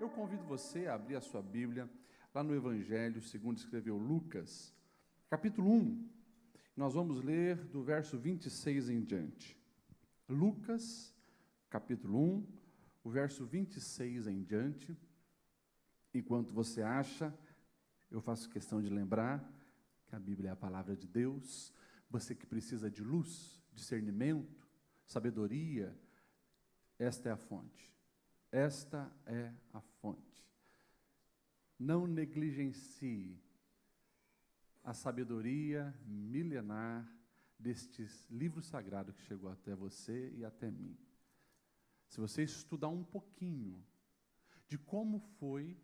Eu convido você a abrir a sua Bíblia lá no Evangelho, segundo escreveu Lucas, capítulo 1. Nós vamos ler do verso 26 em diante. Lucas, capítulo 1, o verso 26 em diante. Enquanto você acha, eu faço questão de lembrar que a Bíblia é a palavra de Deus. Você que precisa de luz, discernimento, sabedoria, esta é a fonte. Esta é a fonte. Não negligencie a sabedoria milenar destes livros sagrados que chegou até você e até mim. Se você estudar um pouquinho de como foi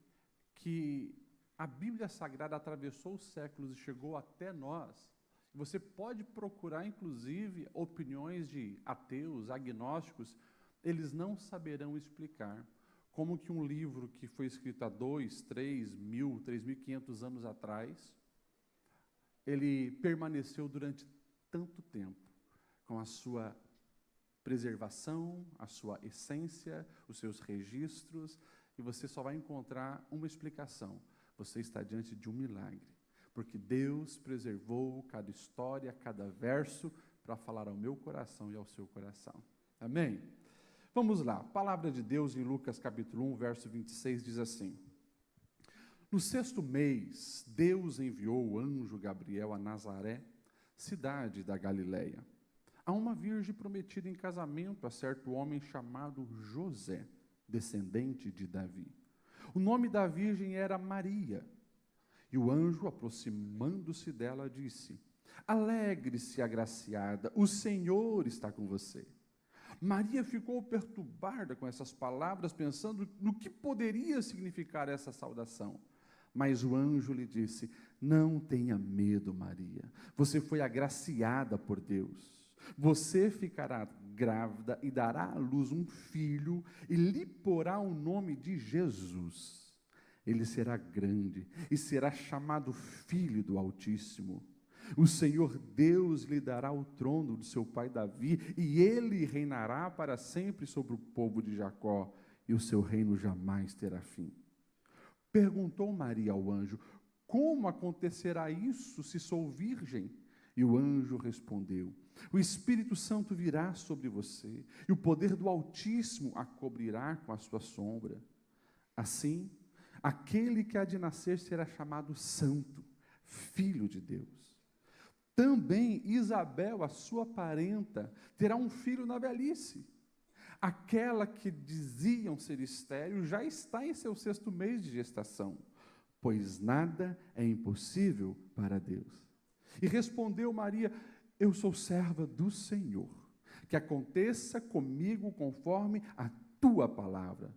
que a Bíblia Sagrada atravessou os séculos e chegou até nós, você pode procurar, inclusive, opiniões de ateus, agnósticos, eles não saberão explicar como que um livro que foi escrito há 2, 3 mil, 3.500 anos atrás, ele permaneceu durante tanto tempo, com a sua preservação, a sua essência, os seus registros, e você só vai encontrar uma explicação. Você está diante de um milagre, porque Deus preservou cada história, cada verso, para falar ao meu coração e ao seu coração. Amém? Vamos lá, a palavra de Deus em Lucas capítulo 1, verso 26 diz assim: No 6º mês, Deus enviou o anjo Gabriel a Nazaré, cidade da Galileia, a uma virgem prometida em casamento a certo homem chamado José, descendente de Davi. O nome da virgem era Maria. E o anjo, aproximando-se dela, disse: Alegre-se, agraciada, o Senhor está com você. Maria ficou perturbada com essas palavras, pensando no que poderia significar essa saudação. Mas o anjo lhe disse: Não tenha medo, Maria. Você foi agraciada por Deus. Você ficará grávida e dará à luz um filho e lhe porá o nome de Jesus. Ele será grande e será chamado Filho do Altíssimo. O Senhor Deus lhe dará o trono de seu pai Davi, e ele reinará para sempre sobre o povo de Jacó, e o seu reino jamais terá fim. Perguntou Maria ao anjo: Como acontecerá isso, se sou virgem? E o anjo respondeu: O Espírito Santo virá sobre você, e o poder do Altíssimo a cobrirá com a sua sombra. Assim, aquele que há de nascer será chamado Santo, Filho de Deus. Também Isabel, a sua parenta, terá um filho na velhice. Aquela que diziam ser estéril já está em seu 6º mês de gestação, pois nada é impossível para Deus. E respondeu Maria: Eu sou serva do Senhor, que aconteça comigo conforme a tua palavra.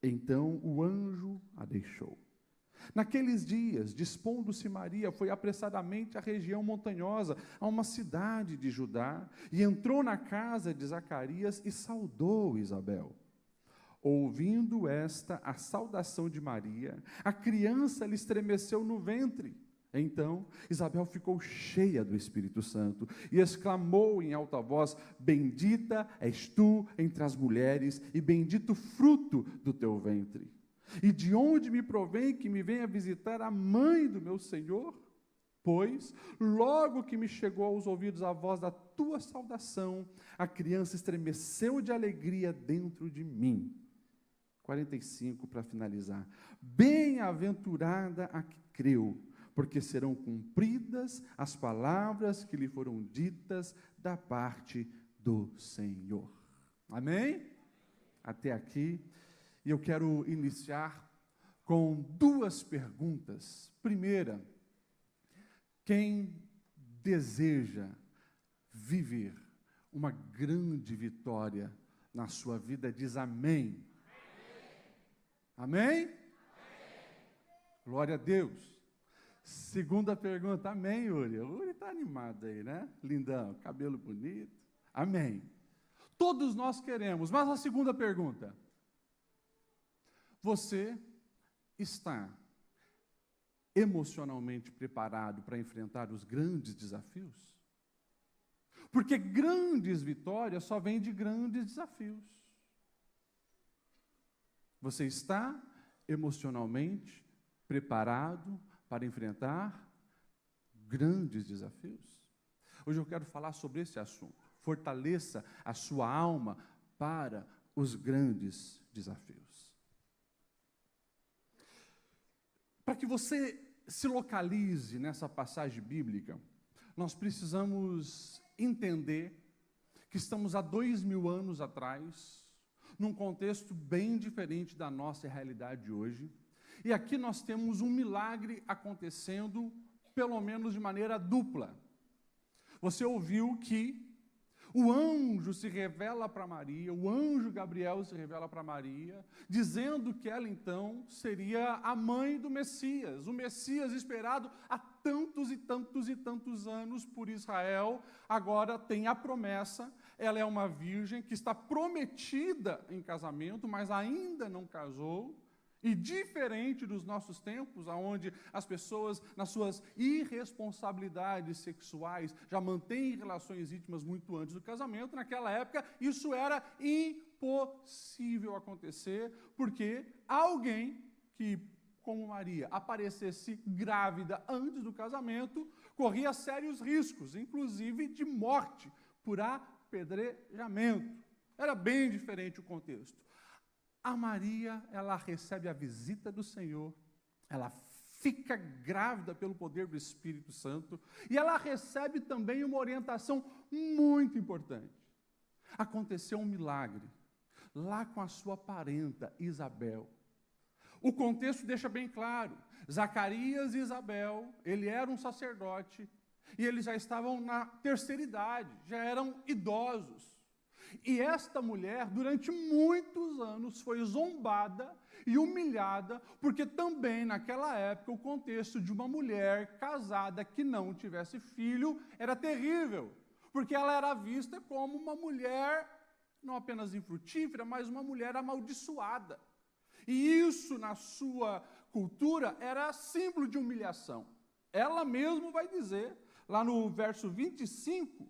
Então o anjo a deixou. Naqueles dias, dispondo-se Maria, foi apressadamente à região montanhosa, a uma cidade de Judá, e entrou na casa de Zacarias e saudou Isabel. Ouvindo esta a saudação de Maria, a criança lhe estremeceu no ventre. Então, Isabel ficou cheia do Espírito Santo e exclamou em alta voz: Bendita és tu entre as mulheres, e bendito o fruto do teu ventre. E de onde me provém que me venha visitar a mãe do meu Senhor? Pois, logo que me chegou aos ouvidos a voz da tua saudação, a criança estremeceu de alegria dentro de mim. 45 para finalizar. Bem-aventurada a que creu, porque serão cumpridas as palavras que lhe foram ditas da parte do Senhor. Amém? Até aqui. E eu quero iniciar com 2 perguntas. Primeira: quem deseja viver uma grande vitória na sua vida, diz amém. Amém? Amém? Glória a Deus. Segunda pergunta, amém, Yuri? O Yuri está animado aí, né? Lindão, cabelo bonito. Amém. Todos nós queremos, mas a segunda pergunta: você está emocionalmente preparado para enfrentar os grandes desafios? Porque grandes vitórias só vêm de grandes desafios. Você está emocionalmente preparado para enfrentar grandes desafios? Hoje eu quero falar sobre esse assunto. Fortaleça a sua alma para os grandes desafios. Para que você se localize nessa passagem bíblica, nós precisamos entender que estamos há 2000 anos atrás, num contexto bem diferente da nossa realidade de hoje. E aqui nós temos um milagre acontecendo, pelo menos de maneira dupla. Você ouviu que o anjo se revela para Maria, o anjo Gabriel se revela para Maria, dizendo que ela então seria a mãe do Messias, o Messias esperado há tantos e tantos e tantos anos por Israel, agora tem a promessa. Ela é uma virgem que está prometida em casamento, mas ainda não casou. E diferente dos nossos tempos, onde as pessoas, nas suas irresponsabilidades sexuais, já mantêm relações íntimas muito antes do casamento, naquela época isso era impossível acontecer, porque alguém que, como Maria, aparecesse grávida antes do casamento, corria sérios riscos, inclusive de morte por apedrejamento. Era bem diferente o contexto. A Maria, ela recebe a visita do Senhor, ela fica grávida pelo poder do Espírito Santo, e ela recebe também uma orientação muito importante. Aconteceu um milagre, lá com a sua parenta, Isabel. O contexto deixa bem claro, Zacarias e Isabel, ele era um sacerdote, e eles já estavam na terceira idade, já eram idosos. E esta mulher, durante muitos anos, foi zombada e humilhada, porque também, naquela época, o contexto de uma mulher casada que não tivesse filho era terrível, porque ela era vista como uma mulher, não apenas infrutífera, mas uma mulher amaldiçoada. E isso, na sua cultura, era símbolo de humilhação. Ela mesma vai dizer, lá no verso 25,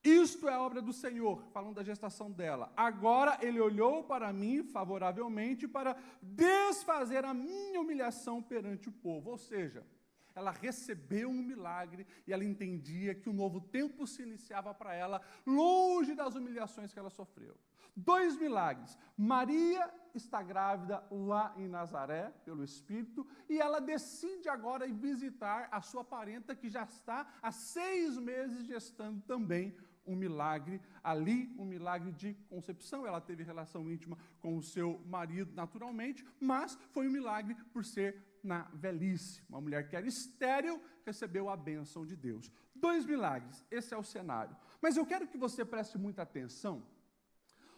isto é obra do Senhor, falando da gestação dela. Agora ele olhou para mim favoravelmente para desfazer a minha humilhação perante o povo. Ou seja, ela recebeu um milagre e ela entendia que um novo tempo se iniciava para ela, longe das humilhações que ela sofreu. 2 milagres. Maria está grávida lá em Nazaré, pelo Espírito, e ela decide agora ir visitar a sua parenta, que já está há 6 meses gestando também um milagre ali, um milagre de concepção. Ela teve relação íntima com o seu marido naturalmente, mas foi um milagre por ser na velhice. Uma mulher que era estéril recebeu a bênção de Deus. 2 milagres, esse é o cenário. Mas eu quero que você preste muita atenção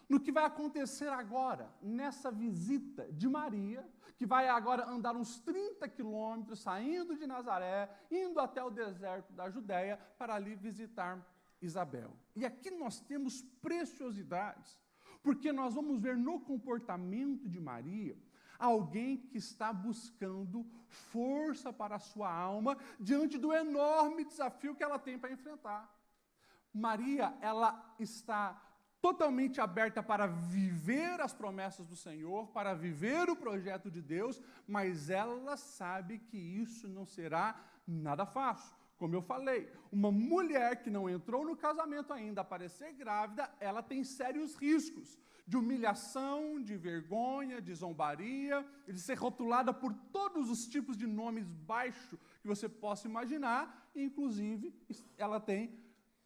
no que vai acontecer agora, nessa visita de Maria, que vai agora andar uns 30 quilômetros, saindo de Nazaré, indo até o deserto da Judéia, para ali visitar Isabel. E aqui nós temos preciosidades, porque nós vamos ver no comportamento de Maria alguém que está buscando força para a sua alma diante do enorme desafio que ela tem para enfrentar. Maria, ela está totalmente aberta para viver as promessas do Senhor, para viver o projeto de Deus, mas ela sabe que isso não será nada fácil. Como eu falei, uma mulher que não entrou no casamento ainda, aparecer grávida, ela tem sérios riscos de humilhação, de vergonha, de zombaria, de ser rotulada por todos os tipos de nomes baixos que você possa imaginar, e, inclusive, ela tem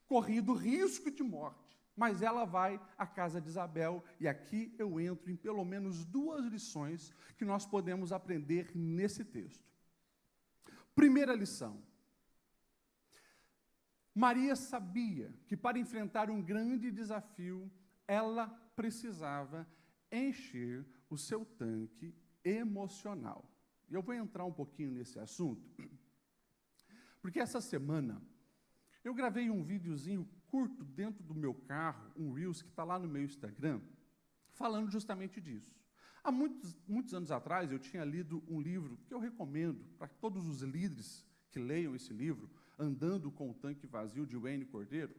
corrido risco de morte. Mas ela vai à casa de Isabel, e aqui eu entro em pelo menos 2 lições que nós podemos aprender nesse texto. Primeira lição. Maria sabia que para enfrentar um grande desafio, ela precisava encher o seu tanque emocional. E eu vou entrar um pouquinho nesse assunto, porque essa semana eu gravei um videozinho curto dentro do meu carro, um Reels, que está lá no meu Instagram, falando justamente disso. Há muitos anos atrás, eu tinha lido um livro que eu recomendo para todos os líderes que leiam esse livro, Andando com o Tanque Vazio, de Wayne Cordeiro.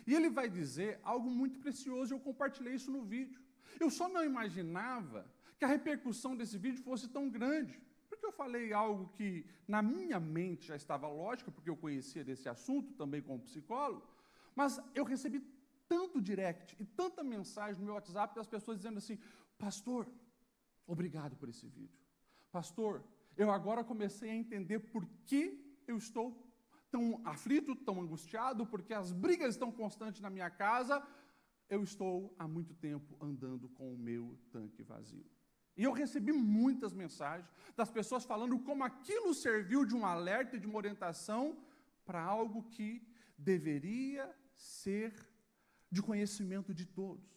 E ele vai dizer algo muito precioso, eu compartilhei isso no vídeo. Eu só não imaginava que a repercussão desse vídeo fosse tão grande, porque eu falei algo que na minha mente já estava lógico, porque eu conhecia desse assunto também como psicólogo, mas eu recebi tanto direct e tanta mensagem no meu WhatsApp das pessoas dizendo assim: pastor, obrigado por esse vídeo. Pastor, eu agora comecei a entender por que eu estou tão aflito, tão angustiado, porque as brigas estão constantes na minha casa. Eu estou há muito tempo andando com o meu tanque vazio. E eu recebi muitas mensagens das pessoas falando como aquilo serviu de um alerta e de uma orientação para algo que deveria ser de conhecimento de todos.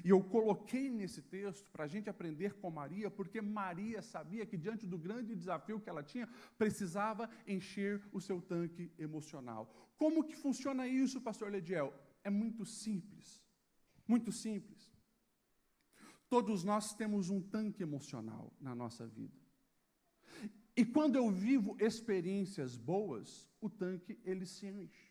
E eu coloquei nesse texto para a gente aprender com Maria, porque Maria sabia que diante do grande desafio que ela tinha, precisava encher o seu tanque emocional. Como que funciona isso, pastor Lediel? É muito simples, muito simples. Todos nós temos um tanque emocional na nossa vida. E quando eu vivo experiências boas, o tanque ele se enche.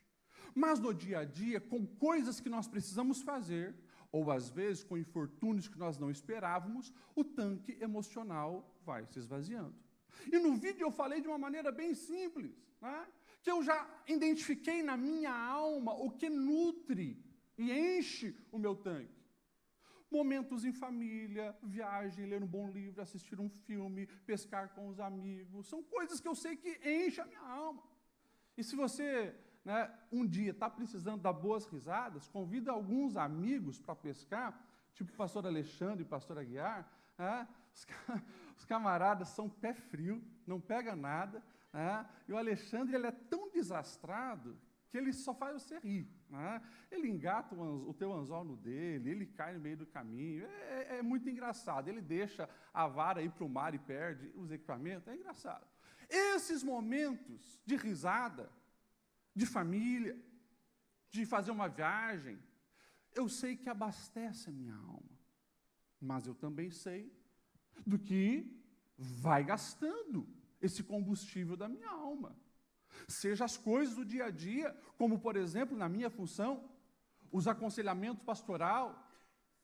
Mas no dia a dia, com coisas que nós precisamos fazer, ou às vezes com infortúnios que nós não esperávamos, o tanque emocional vai se esvaziando. E no vídeo eu falei de uma maneira bem simples, né? Que eu já identifiquei na minha alma o que nutre e enche o meu tanque. Momentos em família, viagem, ler um bom livro, assistir um filme, pescar com os amigos, são coisas que eu sei que enchem a minha alma. E se você, um dia está precisando dar boas risadas, convida alguns amigos para pescar, tipo o pastor Alexandre e o pastor Aguiar. Os camaradas são pé frio, não pega nada, e o Alexandre ele é tão desastrado que ele só faz você rir. Ele engata o teu anzol no dele, ele cai no meio do caminho, é muito engraçado. Ele deixa a vara ir para o mar e perde os equipamentos, é engraçado. Esses momentos de risada, de família, de fazer uma viagem, eu sei que abastece a minha alma, mas eu também sei do que vai gastando esse combustível da minha alma. Seja as coisas do dia a dia, como, por exemplo, na minha função, os aconselhamentos pastoral,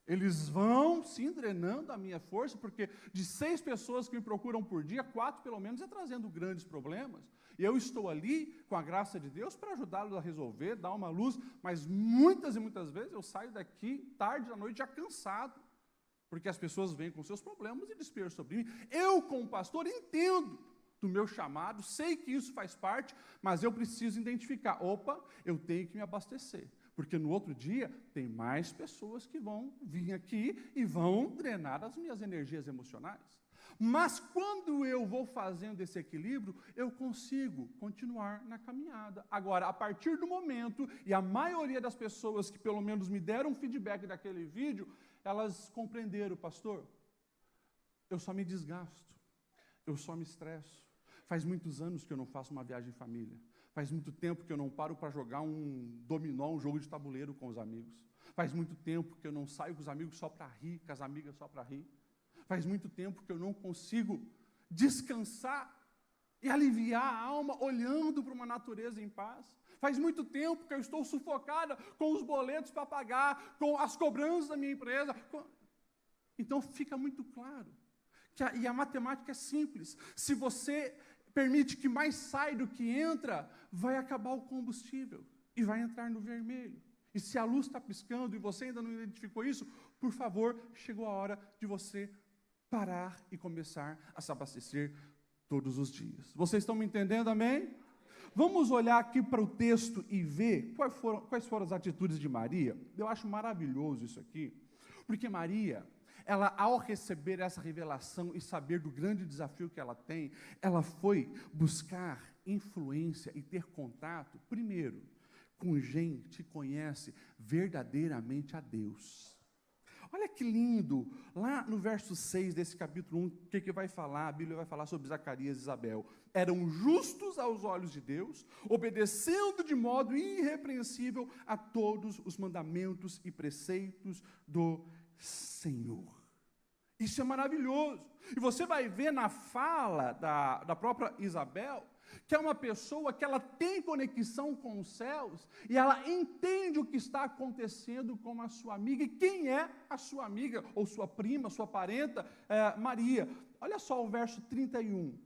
eles vão sim drenando a minha força, porque de 6 pessoas que me procuram por dia, 4 pelo menos é trazendo grandes problemas. E eu estou ali, com a graça de Deus, para ajudá-los a resolver, dar uma luz, mas muitas e muitas vezes eu saio daqui tarde da noite já cansado, porque as pessoas vêm com seus problemas e desperam sobre mim. Eu, como pastor, entendo do meu chamado, sei que isso faz parte, mas eu preciso identificar, eu tenho que me abastecer, porque no outro dia tem mais pessoas que vão vir aqui e vão drenar as minhas energias emocionais. Mas quando eu vou fazendo esse equilíbrio, eu consigo continuar na caminhada. Agora, a partir do momento, e a maioria das pessoas que pelo menos me deram feedback daquele vídeo, elas compreenderam, pastor, eu só me desgasto, eu só me estresso. Faz muitos anos que eu não faço uma viagem em família. Faz muito tempo que eu não paro para jogar um dominó, um jogo de tabuleiro com os amigos. Faz muito tempo que eu não saio com os amigos só para rir, com as amigas só para rir. Faz muito tempo que eu não consigo descansar e aliviar a alma olhando para uma natureza em paz. Faz muito tempo que eu estou sufocada com os boletos para pagar, com as cobranças da minha empresa. Então fica muito claro. E a matemática é simples. Se você permite que mais sai do que entra, vai acabar o combustível e vai entrar no vermelho. E se a luz está piscando e você ainda não identificou isso, por favor, chegou a hora de você parar e começar a se abastecer todos os dias. Vocês estão me entendendo, amém? Vamos olhar aqui para o texto e ver quais foram as atitudes de Maria. Eu acho maravilhoso isso aqui, porque Maria, ela, ao receber essa revelação e saber do grande desafio que ela tem, ela foi buscar influência e ter contato, primeiro, com gente que conhece verdadeiramente a Deus. Olha que lindo, lá no verso 6 desse capítulo 1, o que vai falar? A Bíblia vai falar sobre Zacarias e Isabel. Eram justos aos olhos de Deus, obedecendo de modo irrepreensível a todos os mandamentos e preceitos do Senhor. Isso é maravilhoso. E você vai ver na fala da própria Isabel, que é uma pessoa que ela tem conexão com os céus e ela entende o que está acontecendo com a sua amiga. E quem é a sua amiga, ou sua prima, sua parenta? Maria. Olha só o verso 31.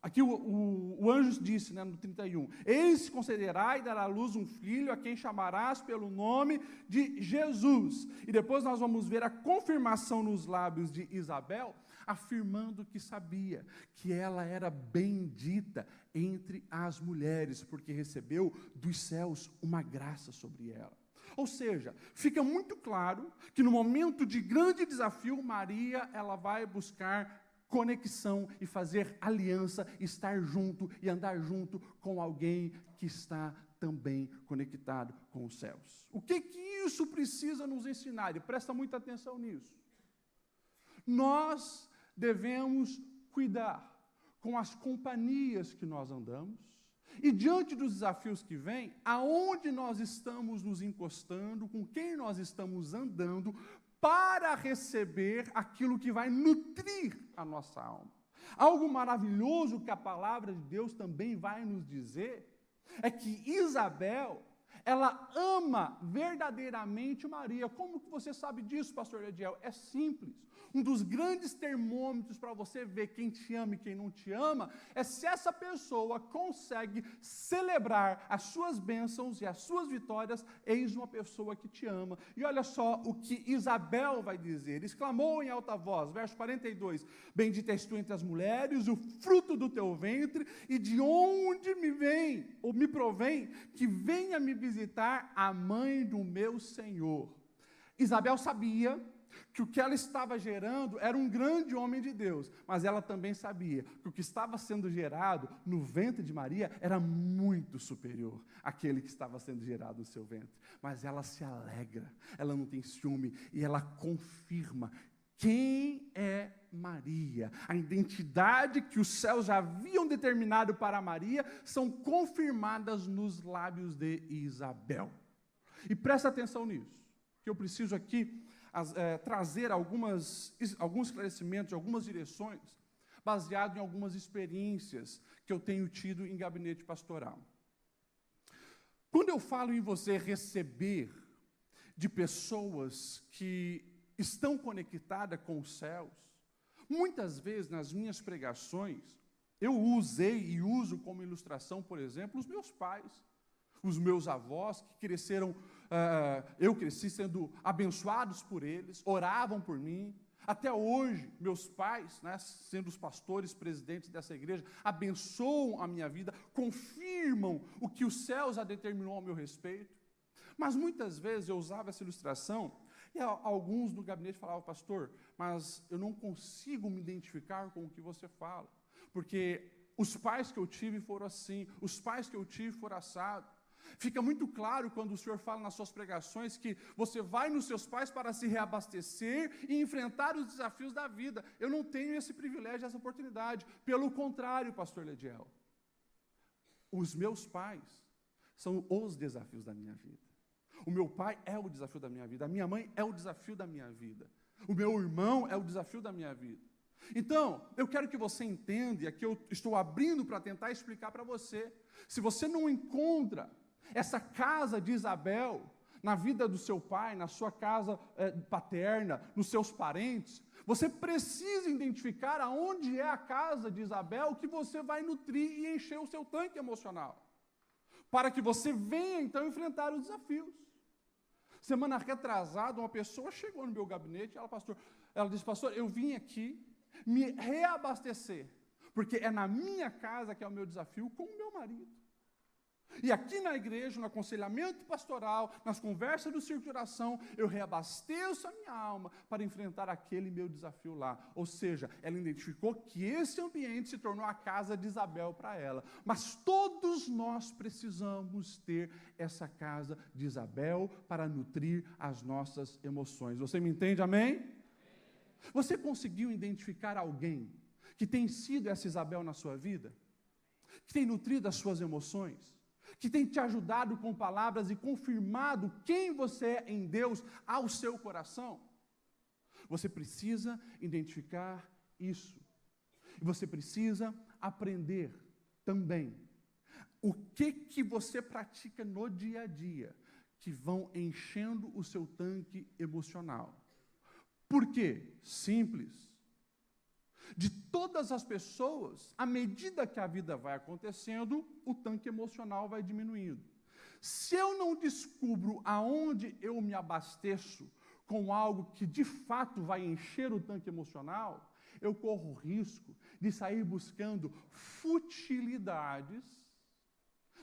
Aqui o anjo disse, no 31, eis concederá e dará à luz um filho, a quem chamarás pelo nome de Jesus. E depois nós vamos ver a confirmação nos lábios de Isabel, afirmando que sabia que ela era bendita entre as mulheres, porque recebeu dos céus uma graça sobre ela. Ou seja, fica muito claro que no momento de grande desafio, Maria, ela vai buscar conexão e fazer aliança, estar junto e andar junto com alguém que está também conectado com os céus. O que isso precisa nos ensinar? E presta muita atenção nisso. Nós devemos cuidar com as companhias que nós andamos e diante dos desafios que vêm, aonde nós estamos nos encostando, com quem nós estamos andando, para receber aquilo que vai nutrir a nossa alma. Algo maravilhoso que a palavra de Deus também vai nos dizer, é que Isabel, ela ama verdadeiramente Maria. Como que você sabe disso, pastor Ediel? É simples. Um dos grandes termômetros para você ver quem te ama e quem não te ama, é se essa pessoa consegue celebrar as suas bênçãos e as suas vitórias, eis uma pessoa que te ama. E olha só o que Isabel vai dizer, exclamou em alta voz, verso 42, bendita és tu entre as mulheres, o fruto do teu ventre, e de onde me vem, ou me provém, que venha me visitar a mãe do meu Senhor. Isabel sabia que o que ela estava gerando era um grande homem de Deus, mas ela também sabia que o que estava sendo gerado no ventre de Maria era muito superior àquele que estava sendo gerado no seu ventre. Mas ela se alegra, ela não tem ciúme e ela confirma quem é Maria. A identidade que os céus já haviam determinado para Maria são confirmadas nos lábios de Isabel. E presta atenção nisso, que eu preciso aqui trazer alguns esclarecimentos, algumas direções, baseado em algumas experiências que eu tenho tido em gabinete pastoral. Quando eu falo em você receber de pessoas que estão conectadas com os céus, muitas vezes nas minhas pregações, eu usei e uso como ilustração, por exemplo, os meus pais, os meus avós que cresceram, eu cresci sendo abençoados por eles, oravam por mim. Até hoje, meus pais, sendo os pastores, presidentes dessa igreja, abençoam a minha vida, confirmam o que os céus já determinou ao meu respeito. Mas muitas vezes eu usava essa ilustração e alguns no gabinete falavam, pastor, mas eu não consigo me identificar com o que você fala, porque os pais que eu tive foram assim, os pais que eu tive foram assados. Fica muito claro quando o Senhor fala nas suas pregações que você vai nos seus pais para se reabastecer e enfrentar os desafios da vida. Eu não tenho esse privilégio, essa oportunidade. Pelo contrário, pastor Lediel, os meus pais são os desafios da minha vida. O meu pai é o desafio da minha vida, a minha mãe é o desafio da minha vida, o meu irmão é o desafio da minha vida. Então, eu quero que você entenda, e aqui eu estou abrindo para tentar explicar para você, se você não encontra essa casa de Isabel na vida do seu pai, na sua casa paterna, nos seus parentes, você precisa identificar aonde é a casa de Isabel que você vai nutrir e encher o seu tanque emocional, para que você venha então enfrentar os desafios. Semana retrasada, uma pessoa chegou no meu gabinete, ela disse, pastor, eu vim aqui me reabastecer, porque é na minha casa que é o meu desafio com o meu marido. E aqui na igreja, no aconselhamento pastoral, nas conversas do círculo de oração, eu reabasteço a minha alma para enfrentar aquele meu desafio lá. Ou seja, ela identificou que esse ambiente se tornou a casa de Isabel para ela. Mas todos nós precisamos ter essa casa de Isabel para nutrir as nossas emoções. Você me entende, amém? Você conseguiu identificar alguém que tem sido essa Isabel na sua vida? Que tem nutrido as suas emoções? Que tem te ajudado com palavras e confirmado quem você é em Deus ao seu coração? Você precisa identificar isso. E você precisa aprender também o que você pratica no dia a dia, que vão enchendo o seu tanque emocional. Por quê? Simples. De todas as pessoas, à medida que a vida vai acontecendo, o tanque emocional vai diminuindo. Se eu não descubro aonde eu me abasteço com algo que de fato vai encher o tanque emocional, eu corro o risco de sair buscando futilidades,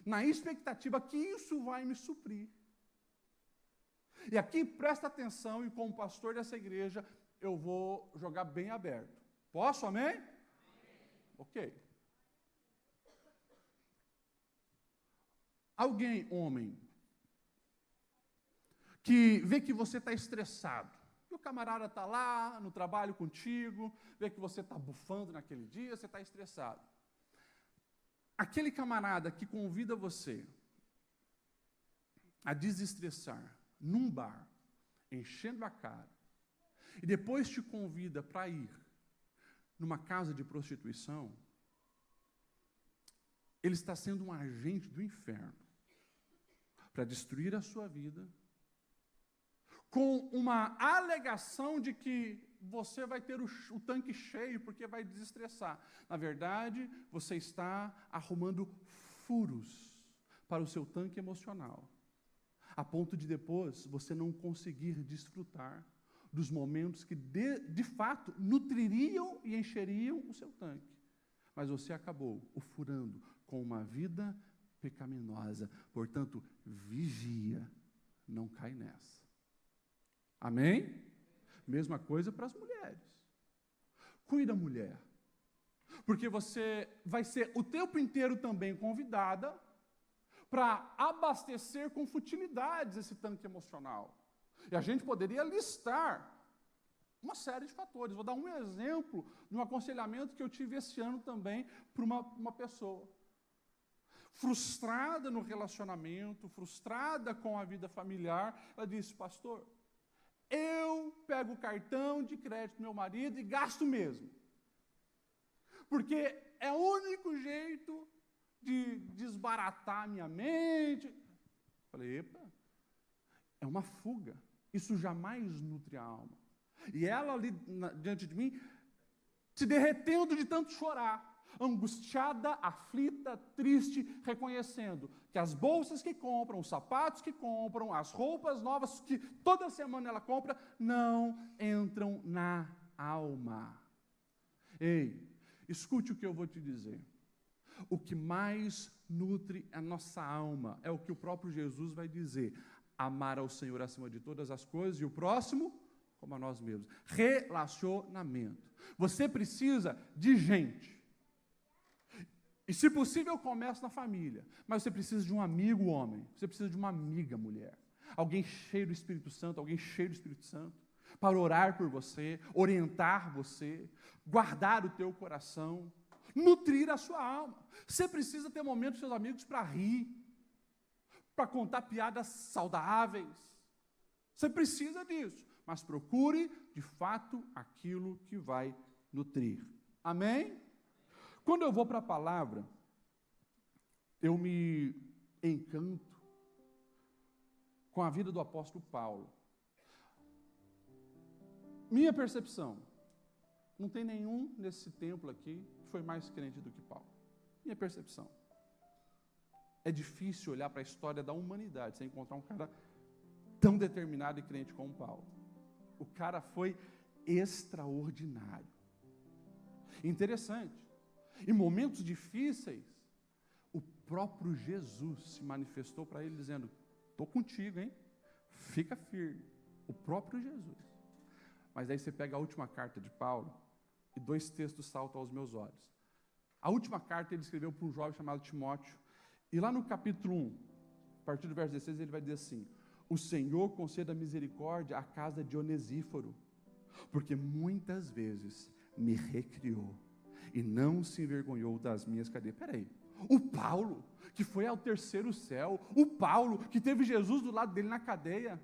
na expectativa que isso vai me suprir. E aqui, presta atenção, e como pastor dessa igreja, eu vou jogar bem aberto. Posso, amém? Ok. Alguém, homem, que vê que você está estressado, e o camarada está lá no trabalho contigo, vê que você está bufando naquele dia, você está estressado. Aquele camarada que convida você a desestressar num bar, enchendo a cara, e depois te convida para ir numa casa de prostituição, ele está sendo um agente do inferno para destruir a sua vida, com uma alegação de que você vai ter o tanque cheio porque vai desestressar. Na verdade, você está arrumando furos para o seu tanque emocional, a ponto de depois você não conseguir desfrutar dos momentos que de fato nutririam e encheriam o seu tanque. Mas você acabou o furando com uma vida pecaminosa. Portanto, vigia, não cai nessa. Amém? Mesma coisa para as mulheres. Cuida, mulher. Porque você vai ser o tempo inteiro também convidada para abastecer com futilidades esse tanque emocional. E a gente poderia listar uma série de fatores. Vou dar um exemplo de um aconselhamento que eu tive esse ano também para uma pessoa. Frustrada no relacionamento, frustrada com a vida familiar, ela disse: pastor, eu pego o cartão de crédito do meu marido e gasto mesmo. Porque é o único jeito de desbaratar a minha mente. Falei: epa, é uma fuga. Isso jamais nutre a alma. E ela ali diante de mim, se derretendo de tanto chorar, angustiada, aflita, triste, reconhecendo que as bolsas que compram, os sapatos que compram, as roupas novas que toda semana ela compra, não entram na alma. Ei, escute o que eu vou te dizer. O que mais nutre a nossa alma é o que o próprio Jesus vai dizer: amar ao Senhor acima de todas as coisas e o próximo como a nós mesmos. Relacionamento. Você precisa de gente. E, se possível, comece na família. Mas você precisa de um amigo homem. Você precisa de uma amiga mulher. Alguém cheio do Espírito Santo, alguém cheio do Espírito Santo, para orar por você, orientar você, guardar o teu coração, nutrir a sua alma. Você precisa ter momentos com seus amigos para rir, para contar piadas saudáveis. Você precisa disso. Mas procure, de fato, aquilo que vai nutrir. Amém? Quando eu vou para a palavra, eu me encanto com a vida do apóstolo Paulo. Minha percepção, não tem nenhum nesse templo aqui que foi mais crente do que Paulo. Minha percepção. É difícil olhar para a história da humanidade sem encontrar um cara tão determinado e crente como Paulo. O cara foi extraordinário. Interessante. Em momentos difíceis, o próprio Jesus se manifestou para ele dizendo: estou contigo, hein? Fica firme. O próprio Jesus. Mas aí você pega a última carta de Paulo e dois textos saltam aos meus olhos. A última carta ele escreveu para um jovem chamado Timóteo. E lá no capítulo 1, a partir do verso 16, ele vai dizer assim: o Senhor conceda misericórdia à casa de Onesíforo, porque muitas vezes me recriou e não se envergonhou das minhas cadeias. Peraí, o Paulo, que foi ao terceiro céu, o Paulo, que teve Jesus do lado dele na cadeia,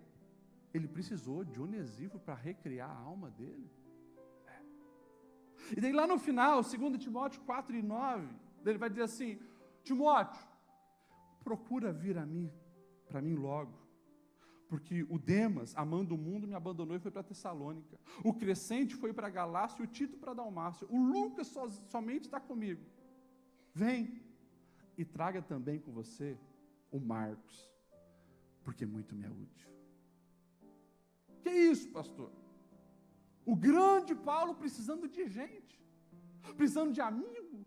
ele precisou de Onesíforo para recriar a alma dele? E daí lá no final, 2 Timóteo 4:9, ele vai dizer assim: Timóteo, procura vir para mim logo, porque o Demas, amando o mundo, me abandonou e foi para Tessalônica. O Crescente foi para Galácia e o Tito para Dalmácia. O Lucas somente está comigo. Vem e traga também com você o Marcos, porque muito me é útil. Que isso, pastor? O grande Paulo precisando de gente, precisando de amigo,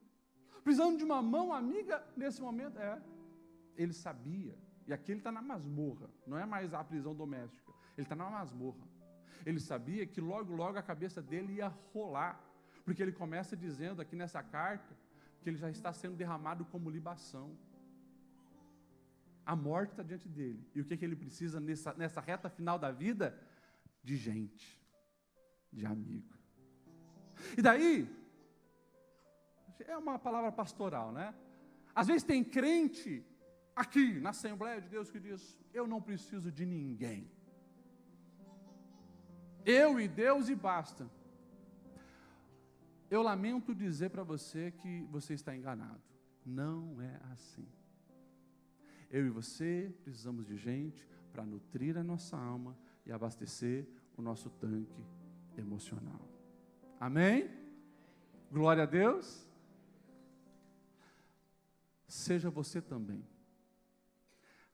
precisando de uma mão amiga nesse momento. Ele sabia, e aqui ele está na masmorra, não é mais a prisão doméstica, ele está na masmorra. Ele sabia que logo, logo a cabeça dele ia rolar, porque ele começa dizendo aqui nessa carta, que ele já está sendo derramado como libação. A morte está diante dele, e o que ele precisa nessa reta final da vida? De gente, de amigo. E daí, é uma palavra pastoral, né? Às vezes tem crente aqui na Assembleia de Deus que diz: eu não preciso de ninguém, eu e Deus e basta. Eu lamento dizer para você que você está enganado. Não é assim. Eu e você precisamos de gente para nutrir a nossa alma e abastecer o nosso tanque emocional. Amém? Glória a Deus. Seja você também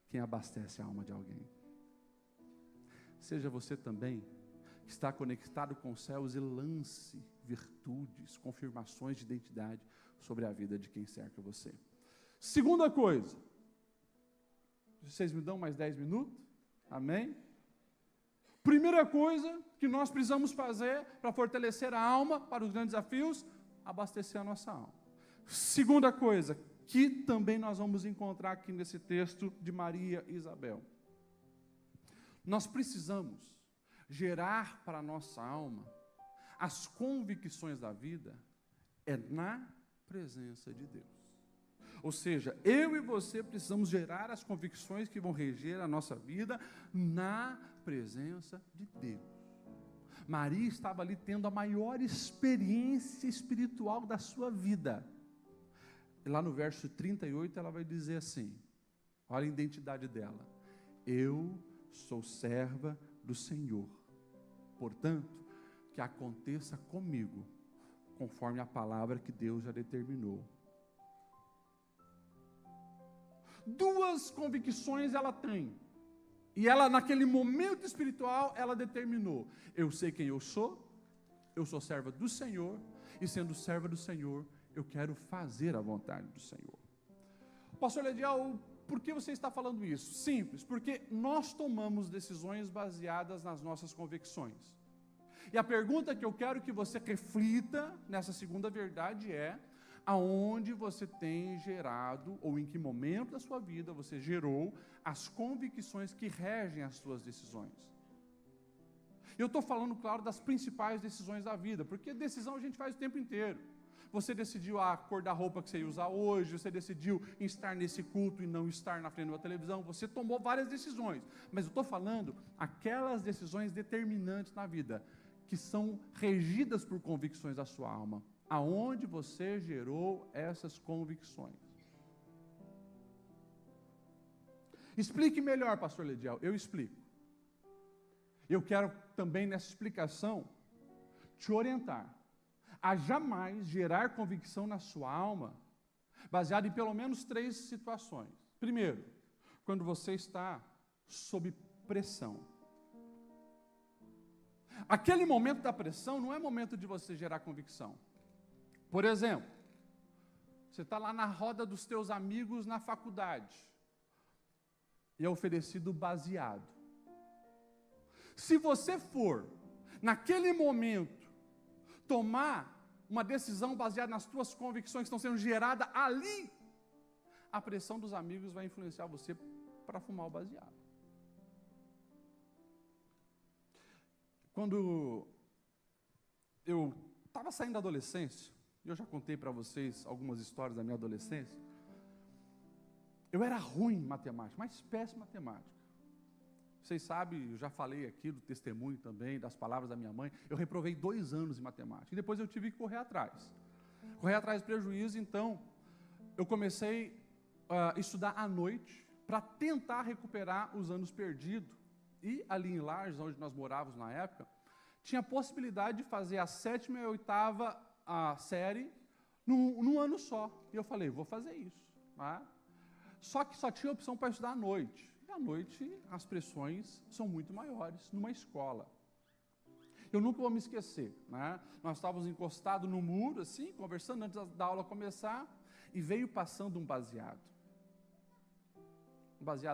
quem abastece a alma de alguém. Seja você também que está conectado com os céus e lance virtudes, confirmações de identidade sobre a vida de quem cerca você. Segunda coisa, vocês me dão mais 10 minutos? Amém? Primeira coisa que nós precisamos fazer para fortalecer a alma para os grandes desafios: abastecer a nossa alma. Segunda coisa, que também nós vamos encontrar aqui nesse texto de Maria e Isabel. Nós precisamos gerar para a nossa alma as convicções da vida na presença de Deus. Ou seja, eu e você precisamos gerar as convicções que vão reger a nossa vida na presença de Deus. Maria estava ali tendo a maior experiência espiritual da sua vida. Lá no verso 38 ela vai dizer assim, olha a identidade dela: eu sou serva do Senhor, portanto, que aconteça comigo, conforme a palavra que Deus já determinou. Duas convicções ela tem, e ela naquele momento espiritual, ela determinou: eu sei quem eu sou serva do Senhor, e sendo serva do Senhor, eu quero fazer a vontade do Senhor. Pastor Ledial, por que você está falando isso? Simples, porque nós tomamos decisões baseadas nas nossas convicções. E a pergunta que eu quero que você reflita nessa segunda verdade é: aonde você tem gerado, ou em que momento da sua vida você gerou as convicções que regem as suas decisões? Eu estou falando, claro, das principais decisões da vida, porque decisão a gente faz o tempo inteiro. Você decidiu a cor da roupa que você ia usar hoje, você decidiu estar nesse culto e não estar na frente da televisão, você tomou várias decisões, mas eu estou falando aquelas decisões determinantes na vida, que são regidas por convicções da sua alma. Aonde você gerou essas convicções? Explique melhor, pastor Lediel. Eu explico. Eu quero também nessa explicação te orientar a jamais gerar convicção na sua alma, baseado em pelo menos 3 situações. Primeiro, quando você está sob pressão. Aquele momento da pressão não é momento de você gerar convicção. Por exemplo, você está lá na roda dos teus amigos na faculdade, e é oferecido baseado. Se você for, naquele momento, tomar uma decisão baseada nas tuas convicções que estão sendo geradas ali, a pressão dos amigos vai influenciar você para fumar o baseado. Quando eu estava saindo da adolescência, eu já contei para vocês algumas histórias da minha adolescência, eu era ruim em matemática, mas péssimo em matemática. Vocês sabem, eu já falei aqui do testemunho também, das palavras da minha mãe, eu reprovei 2 anos em matemática, e depois eu tive que correr atrás do prejuízo. Então, eu comecei a estudar à noite, para tentar recuperar os anos perdidos, e ali em Lages, onde nós morávamos na época, tinha a possibilidade de fazer a 7ª e a 8ª série num ano só, e eu falei, vou fazer isso, tá? Só que só tinha opção para estudar à noite. E à noite as pressões são muito maiores numa escola. Eu nunca vou me esquecer, né? Nós estávamos encostados no muro, assim, conversando antes da aula começar, e veio passando um baseado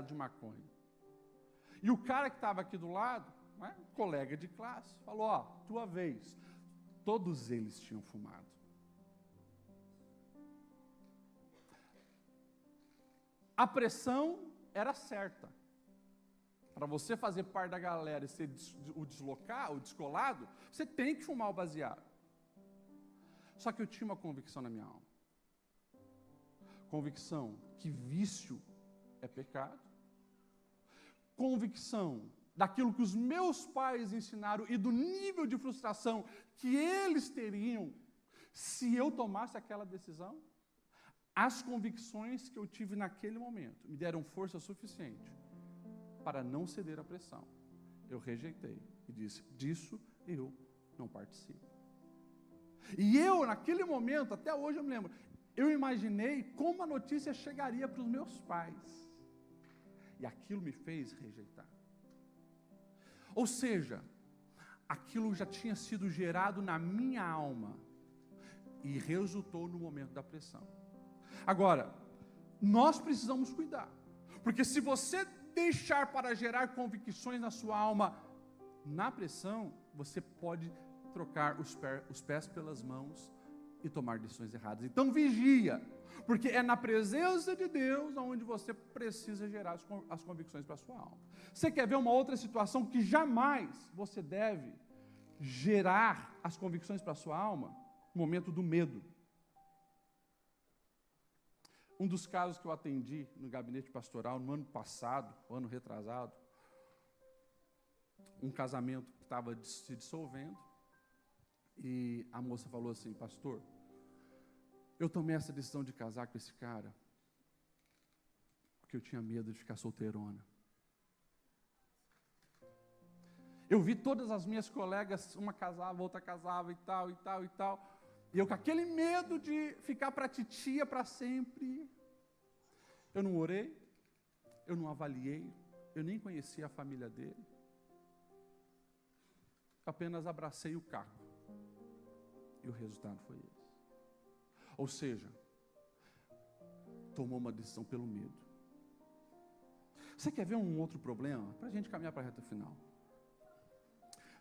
de maconha. E o cara que estava aqui do lado, né, colega de classe, falou, ó, tua vez. Todos eles tinham fumado. A pressão era certa. Para você fazer parte da galera e ser o descolado, você tem que fumar o baseado. Só que eu tinha uma convicção na minha alma. Convicção que vício é pecado. Convicção daquilo que os meus pais ensinaram e do nível de frustração que eles teriam se eu tomasse aquela decisão. As convicções que eu tive naquele momento me deram força suficiente para não ceder à pressão. Eu rejeitei e disse, disso eu não participo. E eu, naquele momento, até hoje eu me lembro, eu imaginei como a notícia chegaria para os meus pais. E aquilo me fez rejeitar. Ou seja, aquilo já tinha sido gerado na minha alma e resultou no momento da pressão. Agora, nós precisamos cuidar, porque se você deixar para gerar convicções na sua alma na pressão, você pode trocar os pés pelas mãos e tomar decisões erradas. Então vigia, porque é na presença de Deus onde você precisa gerar as convicções para a sua alma. Você quer ver uma outra situação que jamais você deve gerar as convicções para a sua alma? O momento do medo. Um dos casos que eu atendi no gabinete pastoral no ano passado, ano retrasado, um casamento que estava se dissolvendo, e a moça falou assim, pastor, eu tomei essa decisão de casar com esse cara, porque eu tinha medo de ficar solteirona. Eu vi todas as minhas colegas, uma casava, outra casava e tal, e tal, e tal, e eu com aquele medo de ficar para titia para sempre, eu não orei, eu não avaliei, eu nem conhecia a família dele, apenas abracei o caco. E o resultado foi esse. Ou seja, tomou uma decisão pelo medo. Você quer ver um outro problema? Para a gente caminhar para a reta final.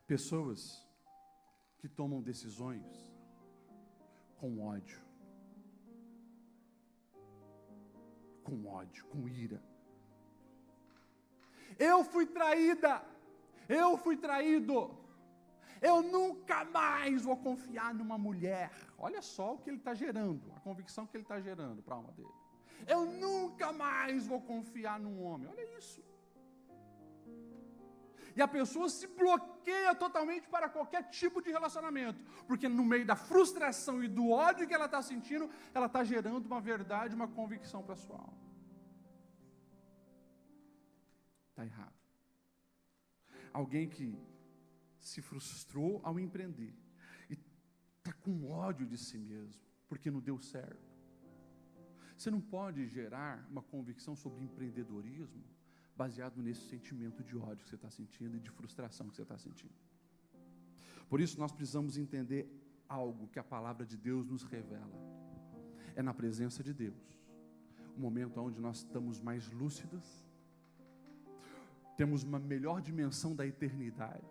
Pessoas que tomam decisões com ódio. Com ódio, com ira. Eu fui traída. Eu fui traído. Eu nunca mais vou confiar numa mulher. Olha só o que ele está gerando, a convicção que ele está gerando para a alma dele. Eu nunca mais vou confiar num homem. Olha isso. E a pessoa se bloqueia totalmente para qualquer tipo de relacionamento, porque no meio da frustração e do ódio que ela está sentindo, ela está gerando uma verdade, uma convicção para a sua alma. Está errado. Alguém que se frustrou ao empreender e está com ódio de si mesmo, porque não deu certo. Você não pode gerar uma convicção sobre empreendedorismo baseado nesse sentimento de ódio que você está sentindo e de frustração que você está sentindo. Por isso nós precisamos entender algo que a palavra de Deus nos revela. É na presença de Deus, o momento onde nós estamos mais lúcidos, temos uma melhor dimensão da eternidade,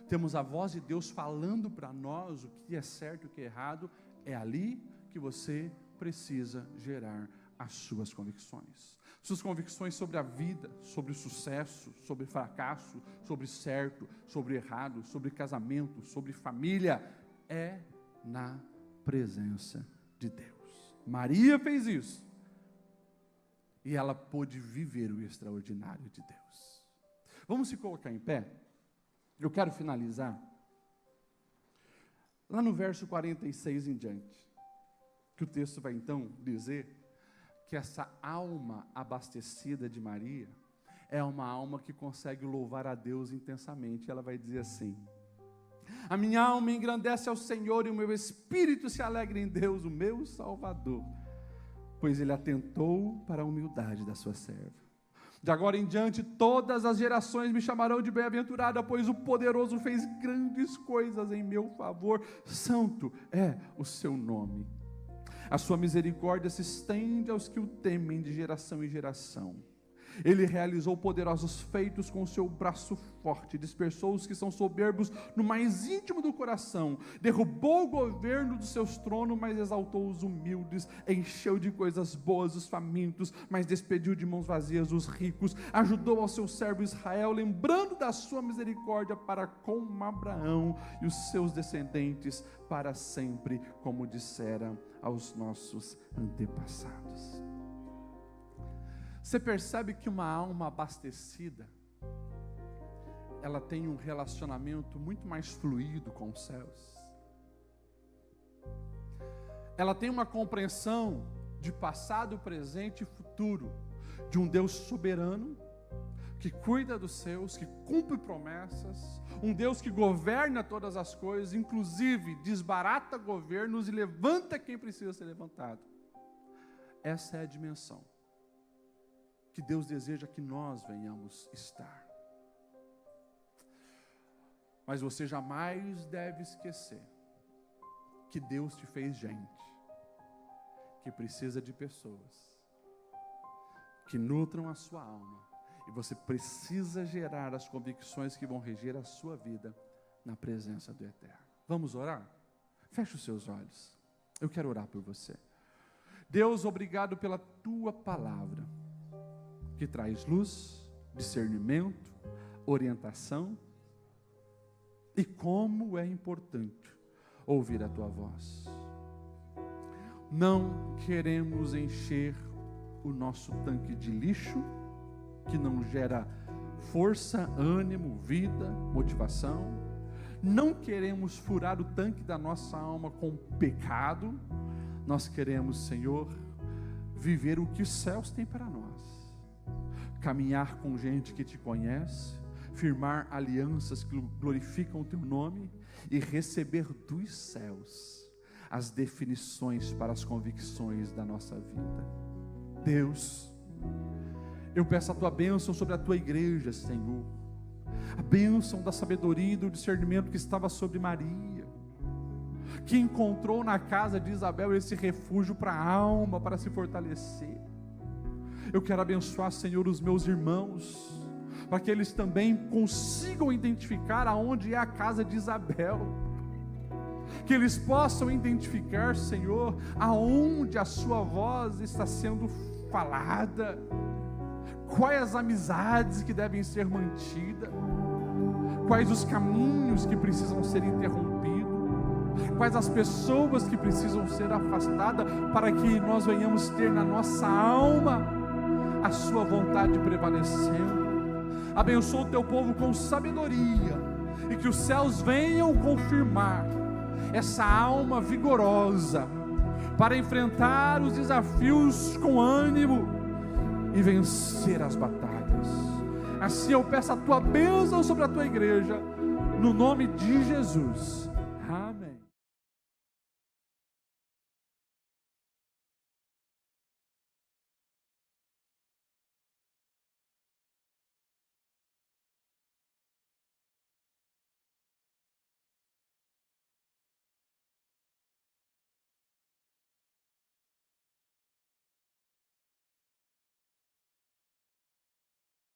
temos a voz de Deus falando para nós o que é certo e o que é errado. É ali que você precisa gerar as suas convicções. Suas convicções sobre a vida, sobre o sucesso, sobre fracasso, sobre certo, sobre errado, sobre casamento, sobre família. É na presença de Deus. Maria fez isso. E ela pôde viver o extraordinário de Deus. Vamos se colocar em pé? Eu quero finalizar lá no verso 46 em diante, que o texto vai então dizer que essa alma abastecida de Maria é uma alma que consegue louvar a Deus intensamente. Ela vai dizer assim: a minha alma engrandece ao Senhor e o meu espírito se alegra em Deus, o meu Salvador, pois Ele atentou para a humildade da sua serva. De agora em diante, todas as gerações me chamarão de bem-aventurada, pois o poderoso fez grandes coisas em meu favor. Santo é o seu nome. A sua misericórdia se estende aos que o temem de geração em geração. Ele realizou poderosos feitos com o seu braço forte, dispersou os que são soberbos no mais íntimo do coração, derrubou o governo dos seus tronos, mas exaltou os humildes, encheu de coisas boas os famintos, mas despediu de mãos vazias os ricos, ajudou ao seu servo Israel, lembrando da sua misericórdia para com Abraão e os seus descendentes para sempre, como dissera aos nossos antepassados. Você percebe que uma alma abastecida, ela tem um relacionamento muito mais fluido com os céus. Ela tem uma compreensão de passado, presente e futuro, de um Deus soberano, que cuida dos seus, que cumpre promessas, um Deus que governa todas as coisas, inclusive desbarata governos e levanta quem precisa ser levantado. Essa é a dimensão que Deus deseja que nós venhamos estar. Mas você jamais deve esquecer que Deus te fez gente, que precisa de pessoas que nutram a sua alma, e você precisa gerar as convicções que vão reger a sua vida na presença do Eterno. Vamos orar? Feche os seus olhos. Eu quero orar por você. Deus, obrigado pela tua palavra, que traz luz, discernimento, orientação, e como é importante ouvir a tua voz. Não queremos encher o nosso tanque de lixo, que não gera força, ânimo, vida, motivação. Não queremos furar o tanque da nossa alma com pecado. Nós queremos, Senhor, viver o que os céus têm para nós. Caminhar com gente que te conhece, firmar alianças que glorificam o teu nome e receber dos céus as definições para as convicções da nossa vida. Deus, eu peço a tua bênção sobre a tua igreja, Senhor, a bênção da sabedoria e do discernimento que estava sobre Maria, que encontrou na casa de Isabel esse refúgio para a alma, para se fortalecer. Eu quero abençoar, Senhor, os meus irmãos, para que eles também consigam identificar aonde é a casa de Isabel, que eles possam identificar, Senhor, aonde a sua voz está sendo falada, quais as amizades que devem ser mantidas, quais os caminhos que precisam ser interrompidos, quais as pessoas que precisam ser afastadas, para que nós venhamos ter na nossa alma a sua vontade prevalecendo. Abençoa o teu povo com sabedoria, e que os céus venham confirmar essa alma vigorosa, para enfrentar os desafios com ânimo e vencer as batalhas. Assim eu peço a tua bênção sobre a tua igreja, no nome de Jesus.